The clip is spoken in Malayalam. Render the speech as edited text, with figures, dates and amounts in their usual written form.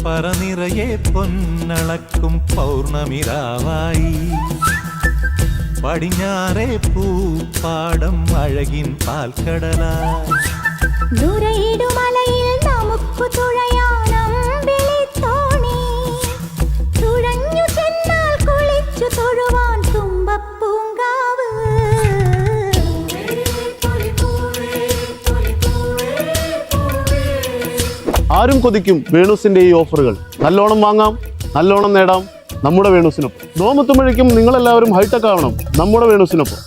പറനിറയെ പൊന്നളക്കും പൗർണമിരാവായി പടിഞ്ഞാറേ പൂപ്പാടം അഴകിൻ പാൽക്കടലായി ദൂരയിടുമലയിൽ നമുക്ക് തുഴയാനം വിളിത്തോണി തുഴഞ്ഞു ചെന്നാൽ കുളിച്ചു തൊഴുവാൻ തുമ്പപ്പൂങ്കാവ് ആരും കൊതിക്കും വേണൂസിന്റെ ഈ ഓഫറുകൾ. നല്ലോണം വാങ്ങാം, നല്ലോണം നേടാം നമ്മുടെ വേണൂസിനൊപ്പം. നോമ്പെത്തുമ്പോഴേക്കും നിങ്ങളെല്ലാവരും ഹൈടെക് ആവണം നമ്മുടെ വേണൂസിനൊപ്പം.